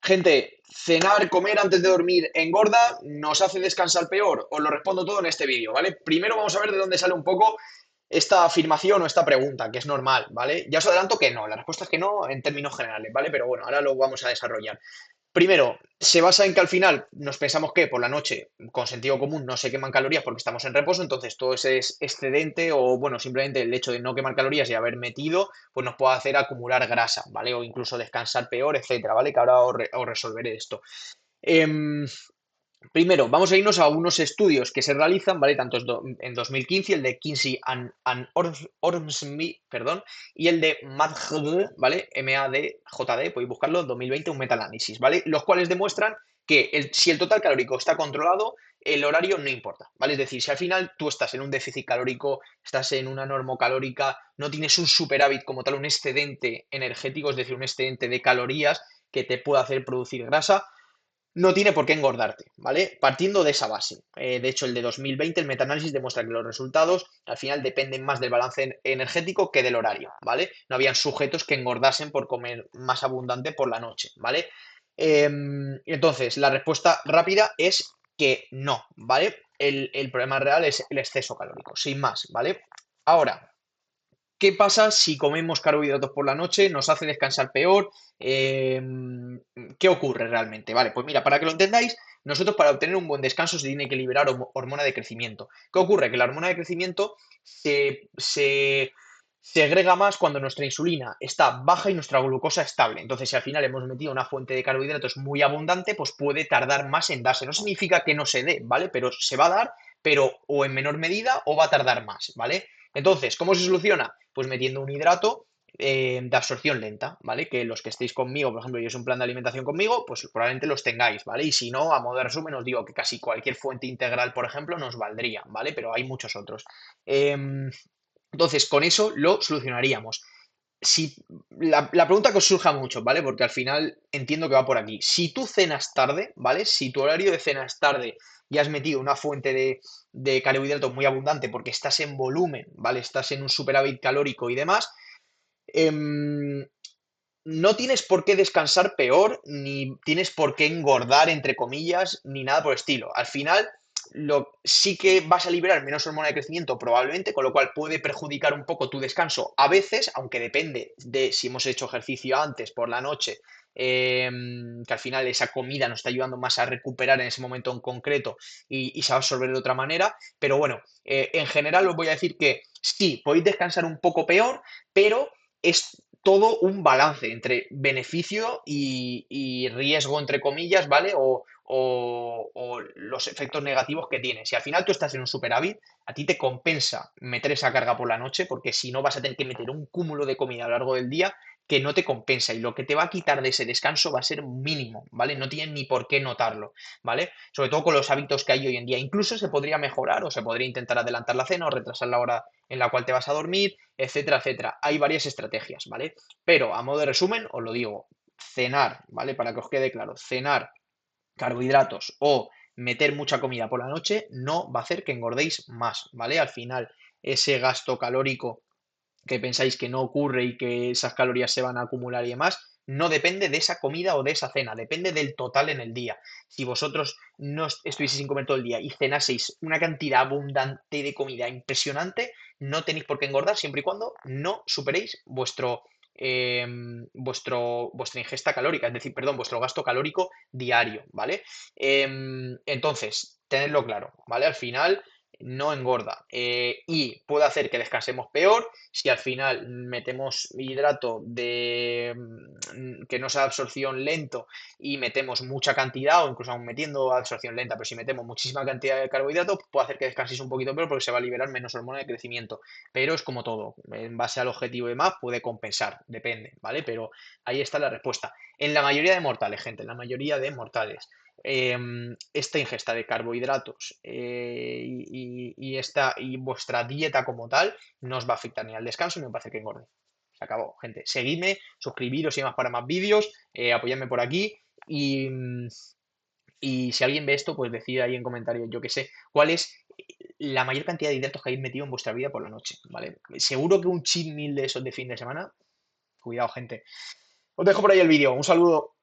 Gente, cenar, comer antes de dormir engorda, nos hace descansar peor. Os lo respondo todo en este vídeo, ¿vale? Primero vamos a ver de dónde sale un poco esta afirmación o esta pregunta, que es normal, ¿vale? Ya os adelanto que no, la respuesta es que no en términos generales, ¿vale? Pero bueno, ahora lo vamos a desarrollar. Primero, se basa en que al final nos pensamos que por la noche, con sentido común, no se queman calorías porque estamos en reposo, entonces todo ese excedente o, bueno, simplemente el hecho de no quemar calorías y haber metido, pues nos puede hacer acumular grasa, ¿vale? O incluso descansar peor, etcétera, ¿vale? Que ahora os resolveré esto. Em, Primero, vamos a irnos a unos estudios que se realizan, ¿vale? Tanto en 2015, el de Kinsey and Ormsby, perdón, y el de MADJD, ¿vale? MADJD, podéis buscarlo, 2020, un metaanálisis, ¿vale? Los cuales demuestran que si el total calórico está controlado, el horario no importa, ¿vale? Es decir, si al final tú estás en un déficit calórico, estás en una normocalórica, no tienes un superávit como tal, un excedente energético, es decir, un excedente de calorías que te pueda hacer producir grasa, no tiene por qué engordarte, ¿vale? Partiendo de esa base. De hecho, el de 2020, el metaanálisis demuestra que los resultados al final dependen más del balance energético que del horario, ¿vale? No habían sujetos que engordasen por comer más abundante por la noche, ¿vale? Entonces, la respuesta rápida es que no, ¿vale? El problema real es el exceso calórico, sin más, ¿vale? Ahora, ¿qué pasa si comemos carbohidratos por la noche? ¿Nos hace descansar peor? Eh, ¿Qué ocurre realmente? Vale, pues mira, para que lo entendáis, nosotros para obtener un buen descanso se tiene que liberar hormona de crecimiento. ¿Qué ocurre? Que la hormona de crecimiento se segrega más cuando nuestra insulina está baja y nuestra glucosa estable. Entonces, si al final hemos metido una fuente de carbohidratos muy abundante, pues puede tardar más en darse. No significa que no se dé, ¿vale? Pero se va a dar, pero o en menor medida o va a tardar más, ¿vale? Entonces, ¿cómo se soluciona? Pues metiendo un hidrato de absorción lenta, ¿vale? Que los que estéis conmigo, por ejemplo, yo es un plan de alimentación conmigo, pues probablemente los tengáis, ¿vale? Y si no, a modo de resumen, os digo que casi cualquier fuente integral, por ejemplo, nos valdría, ¿vale? Pero hay muchos otros. Entonces, con eso lo solucionaríamos. Si la pregunta que os surja mucho, ¿vale? Porque al final entiendo que va por aquí. Si tú cenas tarde, ¿vale? Si tu horario de cena es tarde y has metido una fuente de carbohidratos muy abundante porque estás en volumen, ¿vale? Estás en un superávit calórico y demás, em, no tienes por qué descansar peor, ni tienes por qué engordar, entre comillas, ni nada por el estilo. Al final, sí que vas a liberar menos hormona de crecimiento probablemente, con lo cual puede perjudicar un poco tu descanso a veces, aunque depende de si hemos hecho ejercicio antes por la noche, que al final esa comida nos está ayudando más a recuperar en ese momento en concreto y se va a absorber de otra manera. Pero bueno, en general os voy a decir que sí, podéis descansar un poco peor, pero es todo un balance entre beneficio y riesgo, entre comillas, ¿vale? O los efectos negativos que tiene. Si al final tú estás en un superávit, a ti te compensa meter esa carga por la noche, porque si no vas a tener que meter un cúmulo de comida a lo largo del día que no te compensa y lo que te va a quitar de ese descanso va a ser mínimo, ¿vale? No tienes ni por qué notarlo, ¿vale? Sobre todo con los hábitos que hay hoy en día. Incluso se podría mejorar o se podría intentar adelantar la cena o retrasar la hora en la cual te vas a dormir, etcétera, etcétera. Hay varias estrategias, ¿vale? Pero a modo de resumen, os lo digo, cenar, ¿vale? Para que os quede claro, cenar carbohidratos o meter mucha comida por la noche no va a hacer que engordéis más, ¿vale? Al final, ese gasto calórico que pensáis que no ocurre y que esas calorías se van a acumular y demás, no depende de esa comida o de esa cena, depende del total en el día. Si vosotros no estuvieseis sin comer todo el día y cenaseis una cantidad abundante de comida impresionante, no tenéis por qué engordar siempre y cuando no superéis eh, vuestra ingesta calórica, es decir, perdón, vuestro gasto calórico diario, ¿vale? Entonces, tenedlo claro, ¿vale? Al final no engorda y puede hacer que descansemos peor si al final metemos hidrato que no sea absorción lento y metemos mucha cantidad o incluso aún metiendo absorción lenta, pero si metemos muchísima cantidad de carbohidratos puede hacer que descanséis un poquito peor porque se va a liberar menos hormona de crecimiento, pero es como todo, en base al objetivo y demás puede compensar, depende, ¿vale? Pero ahí está la respuesta. En la mayoría de mortales, gente, en la mayoría de mortales, esta ingesta de carbohidratos y vuestra dieta como tal no os va a afectar ni al descanso ni me parece que engorde. Se acabó, gente. Seguidme, suscribiros y demás para más vídeos, apoyadme por aquí y si alguien ve esto, pues decid ahí en comentarios, yo que sé, cuál es la mayor cantidad de hidratos que habéis metido en vuestra vida por la noche, ¿vale? Seguro que un cheat meal de esos de fin de semana, cuidado, gente. Os dejo por ahí el vídeo. Un saludo.